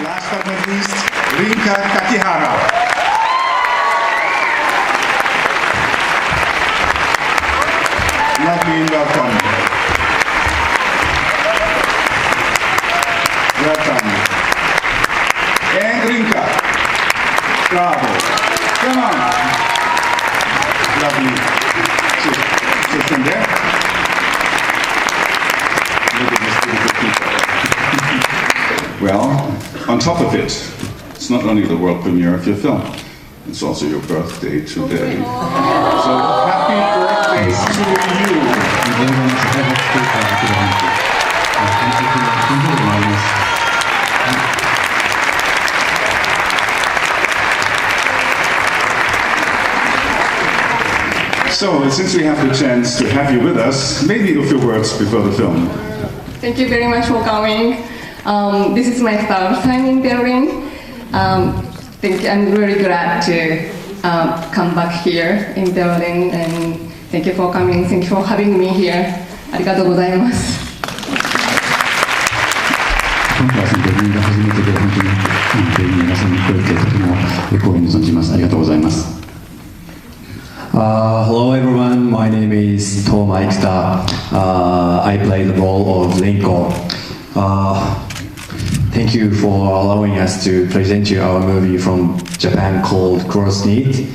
last but not least, Rinka Kakihara. Lovely and welcome. Welcome. And Rinka. Bravo. Come on. Lovely. Sit in there. Look at these beautiful people. Well, on top of it, it's not only the world premiere of your film, it's also your birthday today. So happy birthday to you. So, since we have the chance to have you with us, maybe a few words before the film. Thank you very much for coming. This is my third time in Berlin. I'm really glad to come back here in Berlin, and thank you for coming. Thank you for having me here. ありがとうございます。今回はベルリンが初めてで本当にベルリンの皆さんに来れてとても光栄に存じます。ありがとうございます。Hello everyone, my name is Toma Ikuta. I play the role of Rinko. Thank you for allowing us to present you our movie from Japan called Cross Knit.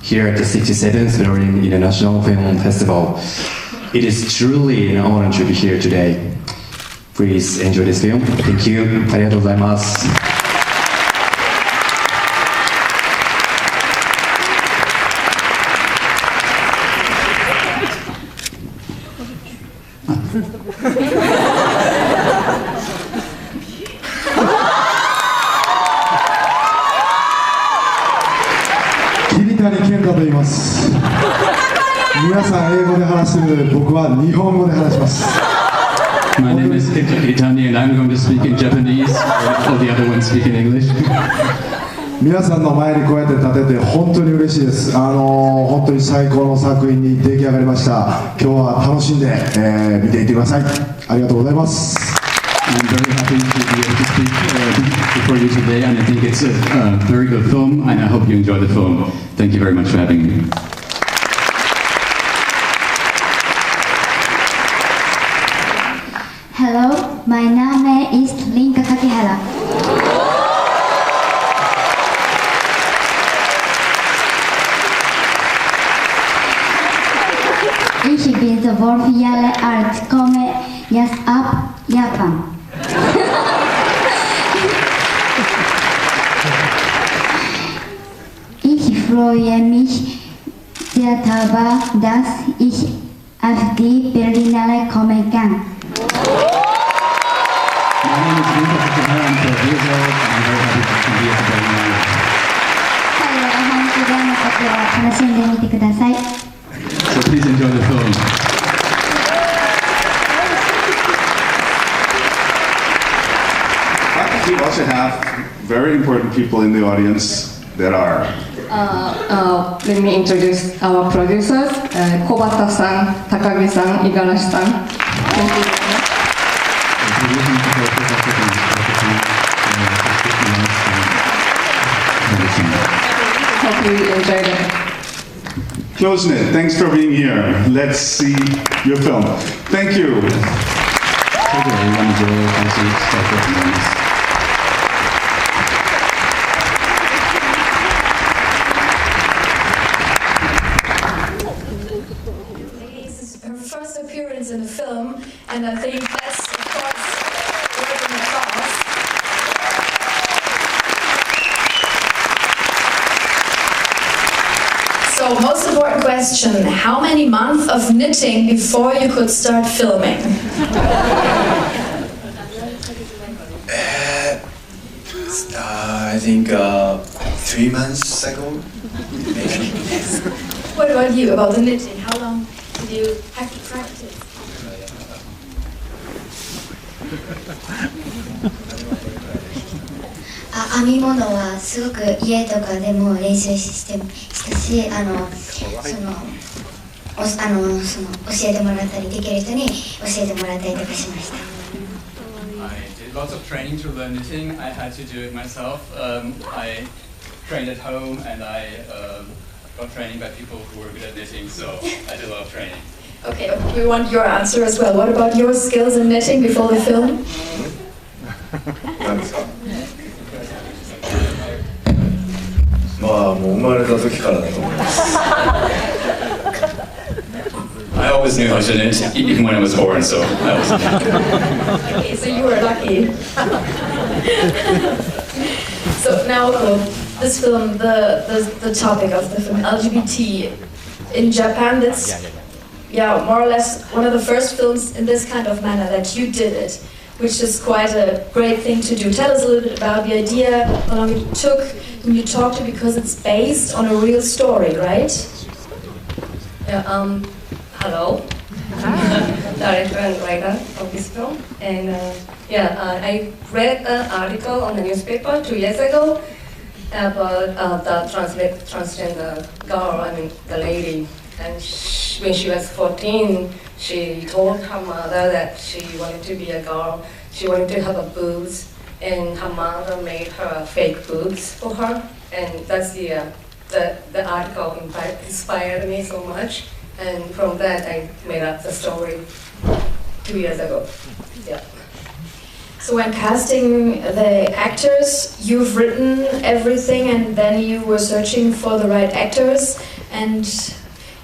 Here at the 67th Berlin International Film Festival. It is truly an honor to be here today. Please enjoy this film. Thank you. ありがとうございます。桐谷健太と言います。皆さん英語で話しているので、僕は日本語で話します。My name is Itani and I'm going to speak in Japanese. All the other ones speak in English. 皆さんの前にこうやって立てて本当に嬉しいです。本当に最高の作品に出来上がりました。今日は楽しんで、見ていってください。ありがとうございます。I'm very happy to be able to speak before you today, and I think it's a very good film, and I hope you enjoy the film. Thank you very much for having me. Hello, my name is Rinka Kakihara. Ich bin 12 Jahre alt, komme jetzt ab Japan. Ich freue mich sehr darüber, dass ich auf die Berlinale kommen kann. My name is Ikuta Toma. I'm 12 years old, and I'm very happy to be at the Berlinale. 彼らが本気で編むときは楽しんでみてください。So please enjoy the film. But we also have very important people in the audience that are. Let me introduce our producers, 小畑さん、高木さん、五十嵐さん。Thank you very much. Hope you enjoyed it. Close knit, thanks for being here. Let's see your film. Thank you. This is her first appearance in a film, and I think that's, of course, worth an applause. So, most important question, how many months of knitting before you could start filming? I think 3 months ago, maybe. What about you, about the knitting? How long did you have to practice? 編み物はすごく家とかでも練習したし、し、教えてもらったりできる人に教えてもらったりとかしました。I did lots of training to learn knitting. I had to do it myself. I trained at home and I got training by people who were good at knitting, so I did a lot of training. Okay, we want your answer as well. What about your skills in knitting before the film? 何ですか？まあもう生まれた時からだと思います。I always knew how to knit, even when I was born, so I was. Okay, so you were lucky. So now, this film, the topic of the film, LGBT. In Japan, that's, more or less one of the first films in this kind of manner that you did it, which is quite a great thing to do. Tell us a little bit about the idea, how long it took, whom you talked to, because it's based on a real story, right? Yeah, hello. Director and writer of this film. And I read an article on the newspaper 2 years ago about the transgender girl, the lady. And when she was 14, she told her mother that she wanted to be a girl. She wanted to have a boobs, and her mother made her fake boobs for her. And that's the article inspired me so much. And from that, I made up the story 2 years ago. Yeah. So when casting the actors, you've written everything and then you were searching for the right actors. And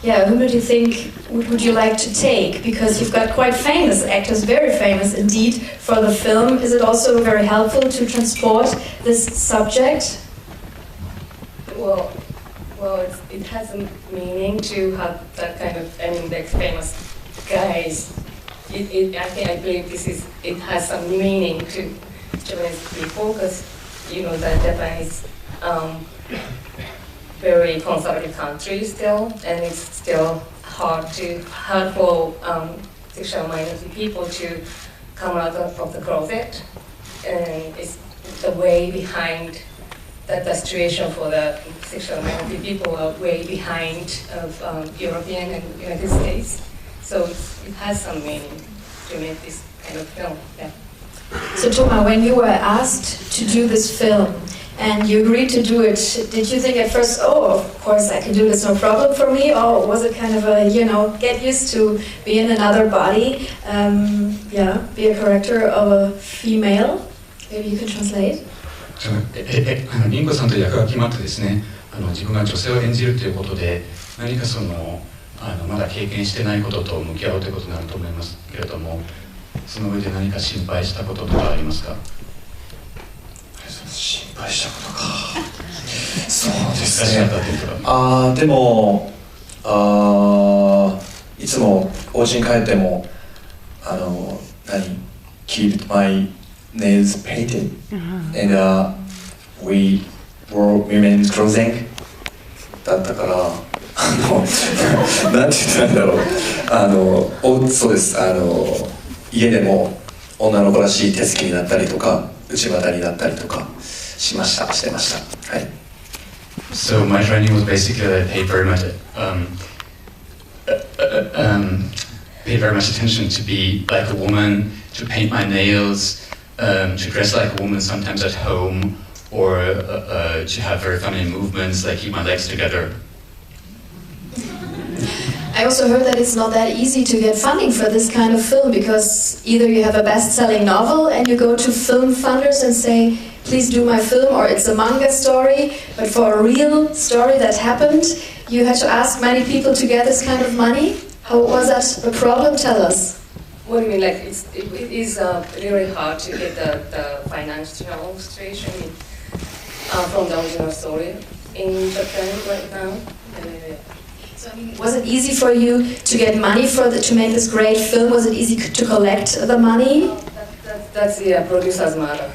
whom do you think would you like to take? Because you've got quite famous actors, very famous indeed, for the film. Is it also very helpful to transport this subject? Well, it has a meaning to have that kind of, like famous guys. I believe it has some meaning to Japanese people, because that Japan is very conservative country still, and it's still hard for sexual minority people to come out of the closet, and it's the way behind that the situation for the sexual minority people are way behind of European and United States. So it has some meaning to make this kind of film. Yeah. So Toma, when you were asked to do this film and you agreed to do it, did you think at first, oh, of course I can do this, no problem for me? Or was it kind of a, get used to be in another body, be a character of a female? Maybe you can translate. リンコさんという役が決まってですね、自分が女性を演じるということで、何かまだ経験してないことと向き合うということになると思いますけれども、その上で何か心配したこととかありますか？心配したことか。そうですね。でもいつもお家に帰ってもkeep my nails painted and we wore women's clothing だったから。なんて言ったんだろう、そうです、家でも女の子らしい手つきになったりとか内股になったりとかしてました。はい。So my training was basically that I paid very much attention to be like a woman, to paint my nails, to dress like a woman sometimes at home, or to have very feminine movements, like keep my legs together. I also heard that it's not that easy to get funding for this kind of film, because either you have a best-selling novel and you go to film funders and say, please do my film, or it's a manga story, but for a real story that happened, you had to ask many people to get this kind of money. How was that a problem? Tell us. What do you mean? Like it is really hard to get the financial situation from the original story in Japan right now. So, was it easy for you to get money to make this great film? Was it easy to collect the money? That's the producer's matter.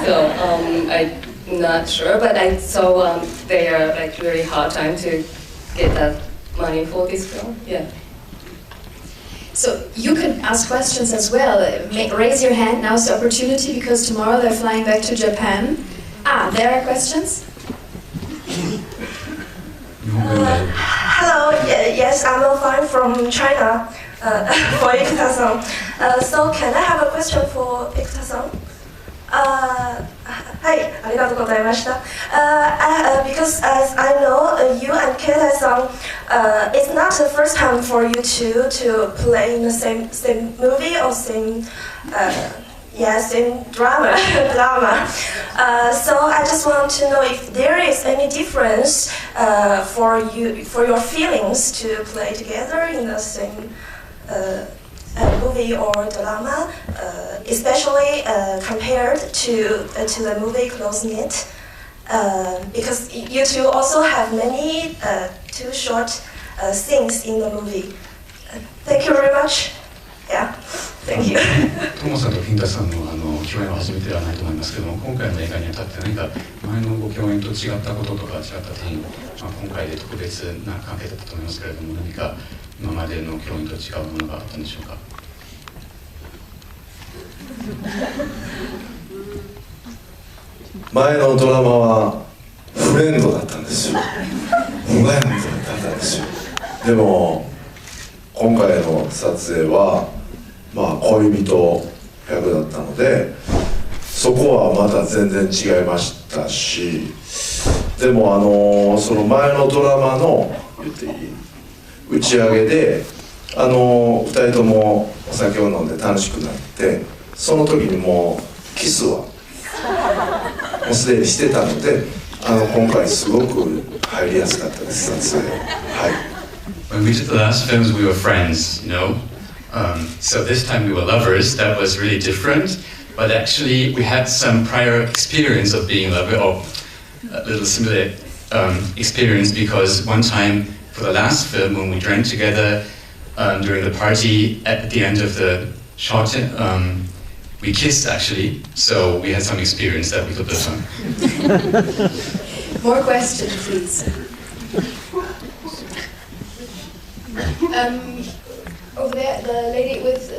So I'm not sure, but I saw they are like really hard time to get that money for this film. Yeah. So you can ask questions as well. Raise your hand, now's the opportunity, because tomorrow they're flying back to Japan. There are questions? Yes, I'm a fan from China for Ikuta-san. So can I have a question for Ikuta-san? はい、ありがとうございました。Because as I know, you and Keita-san, it's not the first time for you two to play in the same movie or same drama. So I just want to know if there is any difference for your feelings to play together in the same movie or drama, especially compared to the movie Close Knit, because you two also have many two short scenes in the movie. Thank you very much. Yeah, thank you. トモさんとフィンタさんの共演は初めてではないと思いますけども、今回の映画にあたって何か前のご共演と違ったこととか違った点、今回で特別な関係だったと思いますけれども、何か今までの共演と違うものがあったんでしょうか。前のドラマはフレンドだったんですよ。フレンドだったんですよ。でも今回の撮影は恋人役だったので、そこはまた全然違いましたし、でもその前のドラマの言っていい打ち上げで2人ともお酒を飲んで楽しくなって、その時にもうキスはもうすでにしてたので、今回すごく入りやすかったです、撮影。はい。When we did the last films, we were friends, you know. So this time we were lovers. That was really different. But actually, we had some prior experience of being lovers, or a little similar experience, because one time for the last film, when we drank together during the party, at the end of the shot, we kissed actually. So we had some experience that we could live on. More questions, please. Over there, the lady with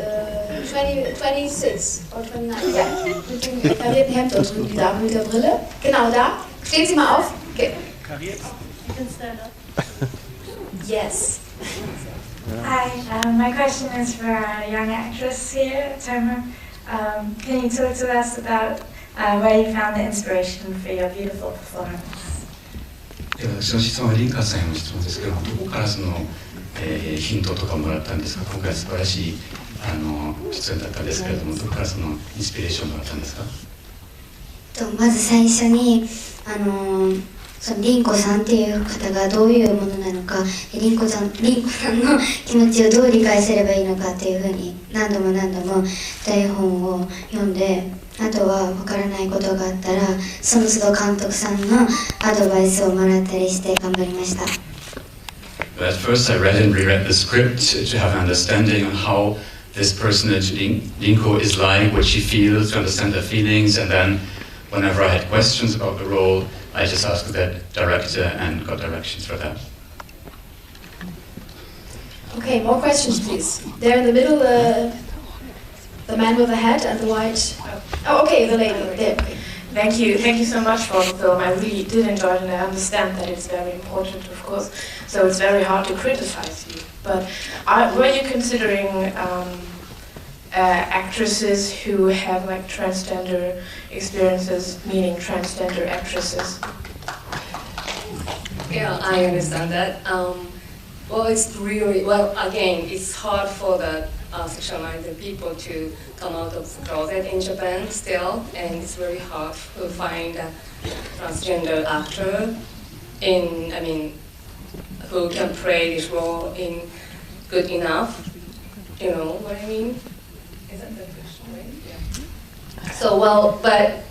26 or 29. Ja, mit dem karierten Hemd und die Dame mit der Brille. Genau da. Stehen Sie mal auf. Okay. Yes. Hi, my question is for a young actress here, Toma. Can you talk to us about where you found the inspiration for your beautiful performance? 私の質問はリンカさんへの質問ですけども、どこからそのヒントとかもらったんですか。今回素晴らしい出演だったんですけれども、どこからそのインスピレーションもらったんですか。まず最初にそのリンコさんっていう方がどういうものなのか、リンコさんの気持ちをどう理解すればいいのかっていうふうに何度も台本を読んで、あとは分からないことがあったらその都度監督さんのアドバイスをもらったりして頑張りました。At first, I read and reread the script to have an understanding on how this personage, Linko, is like, what she feels, to understand her feelings, and then whenever I had questions about the role, I just asked the director and got directions for that. Okay, more questions, please. There in the middle, the man with the hat and the white. Oh, okay, the lady there. Thank you so much for the film. I really did enjoy it, and I understand that it's very important, of course. So it's very hard to criticize you. But were you considering actresses who have like transgender experiences, meaning transgender actresses? Yeah, I understand that. Well, it's really, again, it's hard for the sexualized people to come out of the closet in Japan still, and it's very hard to find a transgender actor who can play this role in good enough. You know what I mean? Is that the question, right? Yeah. So but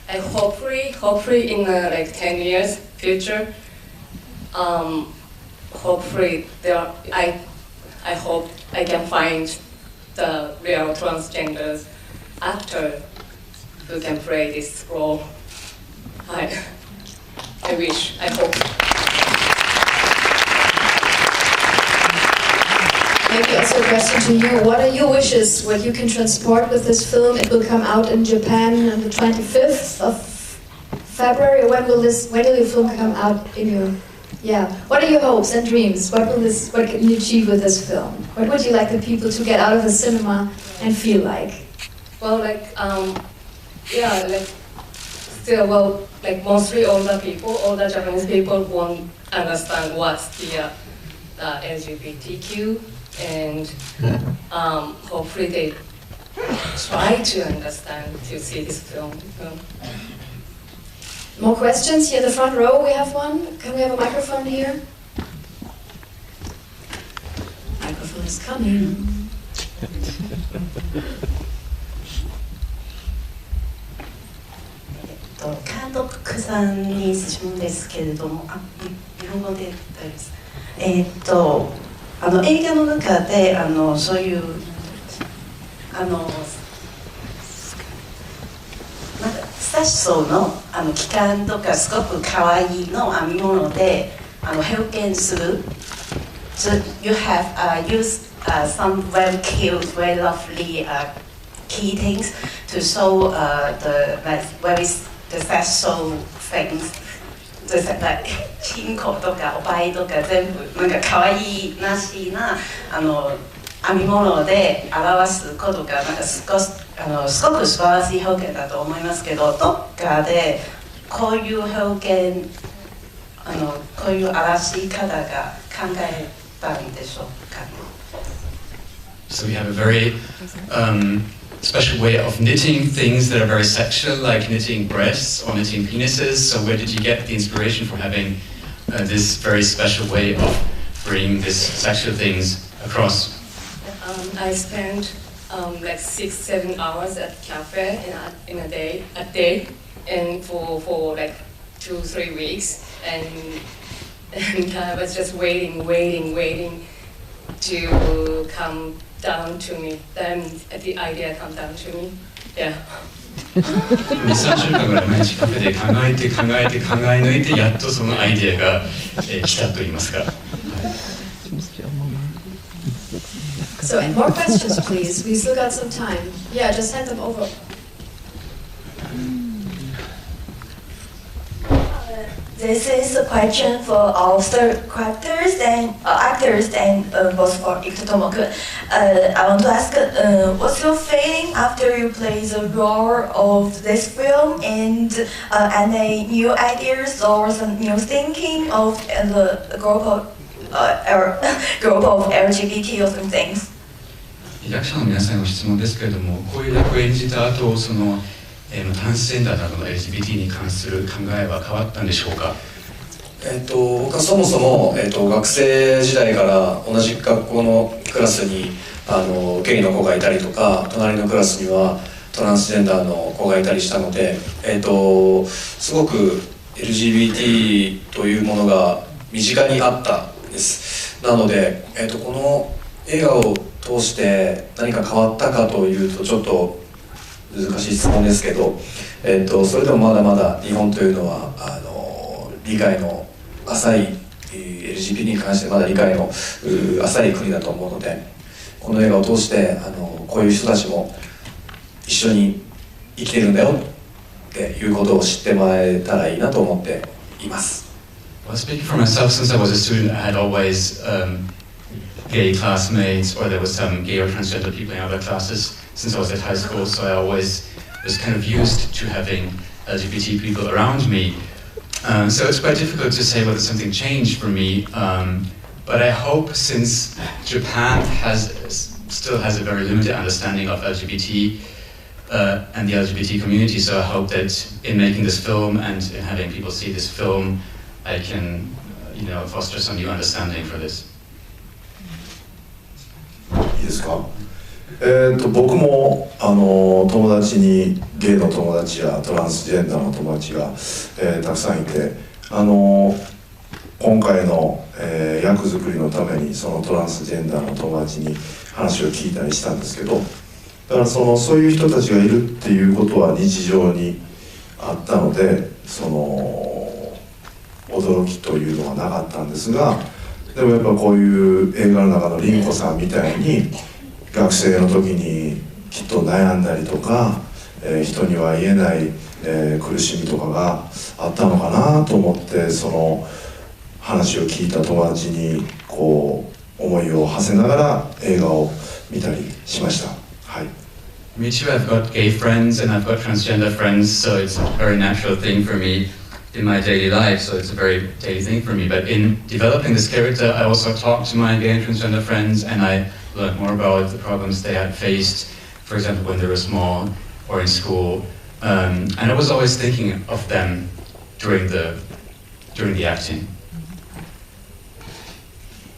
I hopefully in like 10 years future, hopefully I hope I can find the real transgender actor who can play this role. I hope. Maybe also a question to you. What are your wishes? What you can transport with this film? It will come out in Japan on the 25th of February. When will your film come out in your Yeah. What are your hopes and dreams? What can you achieve with this film? What would you like the people to get out of the cinema and feel like? Well, like, yeah, like, still, well, like, mostly all the Japanese people won't understand what's the LGBTQ, and hopefully they try to understand to see this film. More questions? Here in the front row, we have one. Can we have a microphone here? Microphone is coming. 監督さんに質問ですけれども、日本語で大丈夫です。映画の中でそういうスタッシ層の期間とかすごく可愛いの編み物で表現する。So you have used some very cute, very lovely key things to show the very the special things. チンコとかおばいとか全部なんか可愛いなしな編み物で表すことがなんかすごく素晴らしい表現だと思いますけど、どっかでこういう表現こういう表し方が考えたんでしょうかね。So we have a very special way of knitting things that are very sexual, like knitting breasts or knitting penises. So where did you get the inspiration for having this very special way of bringing these sexual things across? I spent like 6-7 hours at cafe in a day, and for like 2-3 weeks, and I was just waiting to come down to me. Then the idea come down to me. Yeah. 2-3週間ぐらい毎日カフェで考え抜いてやっとそのアイデアが来たと言いますか。So, and more questions, please. We still got some time. Yeah, just send them over. This is a question for all third characters and actors and both for Ikuta Toma. I want to ask, what's your feeling after you play the role of this film, and any new ideas or some new thinking of the group of LGBT or some things? 役者の皆さんへの質問ですけれども、こういう役を演じた後、そのトランスジェンダーなどの LGBT に関する考えは変わったんでしょうか。僕はそもそも、学生時代から同じ学校のクラスにゲイの子がいたりとか、隣のクラスにはトランスジェンダーの子がいたりしたので、すごく LGBT というものが身近にあったんです。なので、この映画を通して何か変わったかというとちょっと難しい質問ですけど、それでもまだまだ日本というのは理解の浅い LGBT に関してまだ理解の浅い国だと思うので、この映画を通してこういう人たちも一緒に生きてるんだよっていうことを知ってもらえたらいいなと思っています。Well, speaking for myself, since I was a student, I had always gay classmates, or there was some gay or transgender people in other classes since I was at high school, so I always was kind of used to having LGBT people around me. So it's quite difficult to say whether something changed for me, but I hope, since Japan still has a very limited understanding of LGBT and the LGBT community, so I hope that in making this film and in having people see this film, I can, foster some new understanding for this. いいですか。僕も友達にゲイの友達やトランスジェンダーの友達が、たくさんいて、今回の、役作りのためにそのトランスジェンダーの友達に話を聞いたりしたんですけど、だからそういう人たちがいるっていうことは日常にあったので、驚きというのはなかったんですが、でもやっぱこういう映画の中の凛子さんみたいに学生の時にきっと悩んだりとか、人には言えない、苦しみとかがあったのかなと思って、話を聞いた友達にこう思いを馳せながら映画を見たりしました。はい。Me too. I've got gay friends and I've got transgender friends, so it's a very natural thing for me in my daily life. So it's a very daily thing for me. But in developing this character, I also talked to my gay and transgender friends, and I learned more about the problems they had faced, for example, when they were small or in school. And I was always thinking of them during the acting.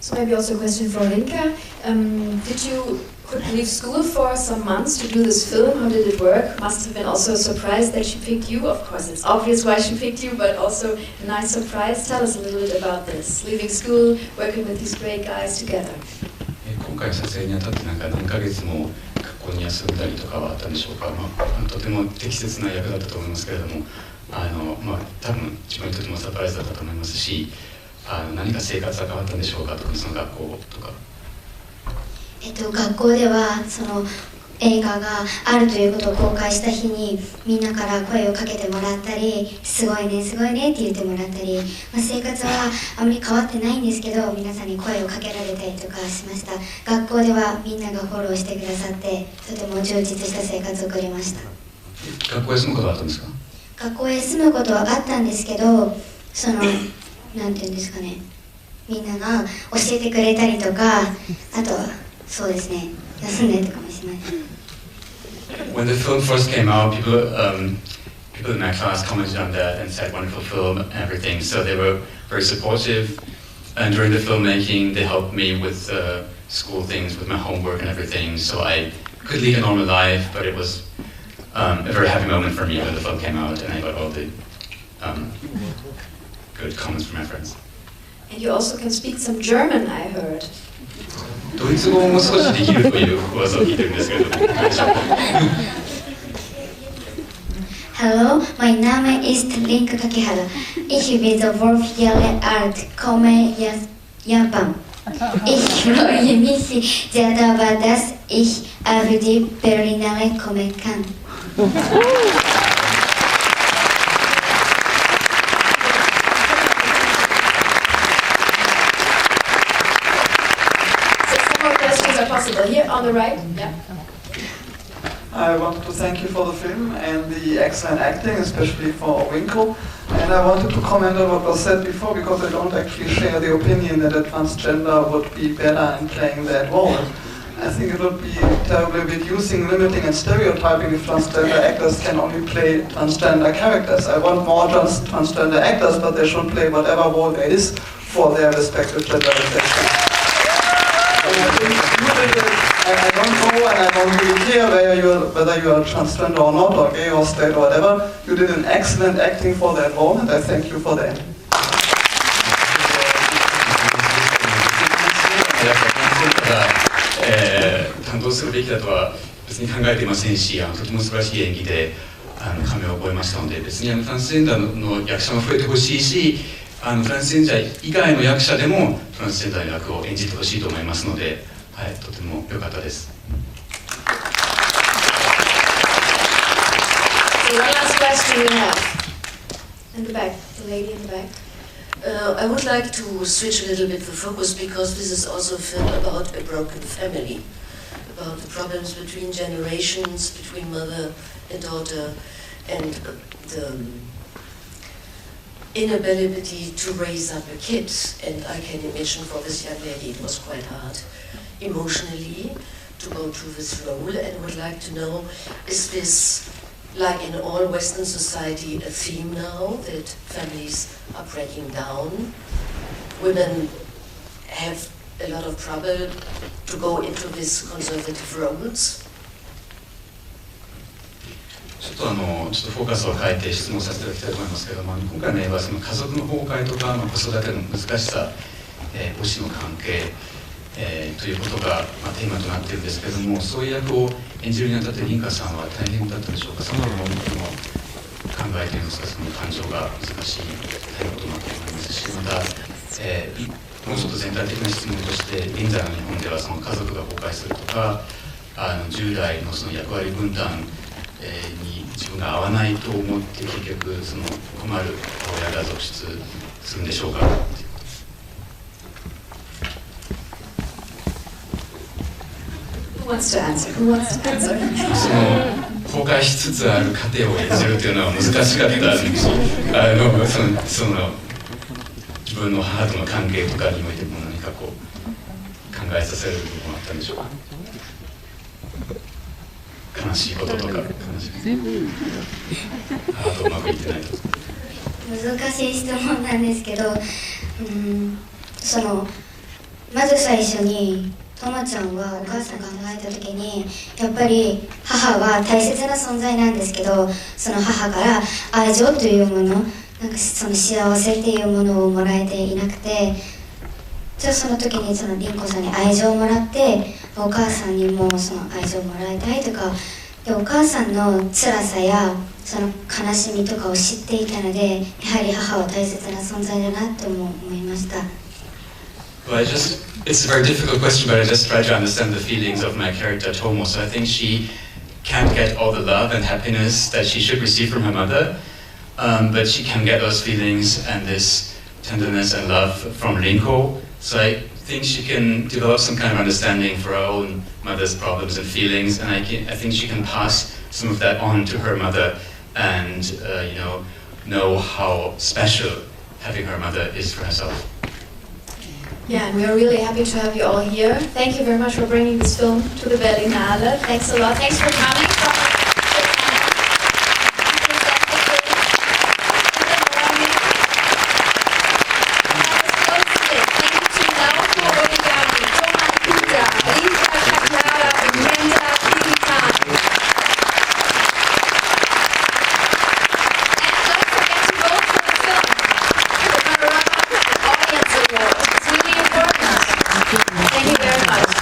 So maybe also a question for Rinka. Did you could leave school for some months to do this film? How did it work? Must have been also a surprise that she picked you. Of course, it's obvious why she picked you, but also a nice surprise. Tell us a little bit about this. Leaving school, working with these great guys together. 今回撮影にあたって何ヶ月も学校に休んだりとかはあったんでしょうか。とても適切な役だったと思いますけれども、多分自分にとってもサプライズだったと思いますし、何か生活が変わったんでしょうか。特にその学校とか。学校ではその映画があるということを公開した日にみんなから声をかけてもらったり、すごいねすごいねって言ってもらったり、生活はあまり変わってないんですけど、皆さんに声をかけられたりとかしました。学校ではみんながフォローしてくださって、とても充実した生活を送りました。学校へ住むことはあったんですか？学校へ住むことはあったんですけど、そのなんていうんですかね、みんなが教えてくれたりとか、あとはそうですね、休んだりとかもしました。When the film first came out, people in my class commented on that and said wonderful film and everything. So they were very supportive. And during the filmmaking, they helped me with school things, with my homework and everything. So I could lead a normal life, but it was a very happy moment for me when the film came out and I got all the good comments from my friends. And you also can speak some German, I heard. ドイツ語も少しできるという噂を聞いてるんですけれども。Hallo, mein Name ist Rinka Kakihara. Ich bewerbe Ihre Art, komme aus Japan. Ich freue mich sehr darüber, dass ich auf die Berlinale kommen kann. Possible. Here on the right. Yeah. I wanted to thank you for the film and the excellent acting, especially for Winkle. And I wanted to comment on what was said before, because I don't actually share the opinion that a transgender would be better in playing that role. I think it would be terribly reducing, limiting and stereotyping if transgender actors can only play transgender characters. I want more transgender actors, but they should play whatever role there is for their respective genderization. I don't know, and I don't really care whether you are transgender or not, or gay or straight or whatever. You did an excellent acting for that role, and I thank you for that. 担当するべきだとは別に考えていませんし、とても素晴らしい演技で感銘を覚えましたので、別にトランスジェンダーの役者も増えてほしいし、トランスジェンダー以外の役者でもトランスジェンダーの役を演じてほしいと思いますので、はい、とても良かったです。So one last question we have. In the back, the lady in the back. I would like to switch a little bit the focus, because this is also a film about a broken family, about the problems between generations, between mother and daughter, and the inability to raise up a kid. And I can imagine for this young lady it was quite hard emotionally to go through this role, and would like to know, is this, like in all Western society, a theme now, that families are breaking down? Women have a lot of trouble to go into these conservative roles? ちょっとフォーカスを変えて質問させていただきたいと思いますけれども、今回の映画はその家族の崩壊とか子育ての難しさ、母子の関係、ということが、テーマとなっているんですけれども、そういう役を演じるにあたってリンカさんは大変だったでしょうか。その考えといいますか、その感情が難しい大変なこともあったと思いますし、また、もうちょっと全体的な質問として、現在の日本ではその家族が崩壊するとか、従来のその役割分担に自分が合わないと思って結局その困る親が続出するんでしょうか。Who wants to answer? Who wants to answer? その崩壊しつつある家庭を演じるというのは難しかったし、その自分の母との関係とかにおいても何かこう考えさせる部分もあったんでしょうか。悲しいこととか、悲しい母とうまくいってないとか。難しい質問なんですけど、まず最初にともちゃんはお母さんが考えた時にやっぱり母は大切な存在なんですけど、その母から愛情というもの、なんかその幸せっていうものをもらえていなくて、じゃあその時にりんこさんに愛情をもらってお母さんにもその愛情をもらいたいとかで、お母さんの辛さやその悲しみとかを知っていたので、やはり母は大切な存在だなと思いました。Well, it's a very difficult question, but I just try to understand the feelings of my character Tomo. So I think she can't get all the love and happiness that she should receive from her mother, but she can get those feelings and this tenderness and love from Rinko. So I think she can develop some kind of understanding for her own mother's problems and feelings, and I think she can pass some of that on to her mother and know how special having her mother is for herself. Yeah, and we are really happy to have you all here. Thank you very much for bringing this film to the Berlinale. Thanks a lot. Thanks for coming.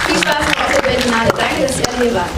Viel Spaß noch auf der Berlinale. Danke, dass ihr hier wart.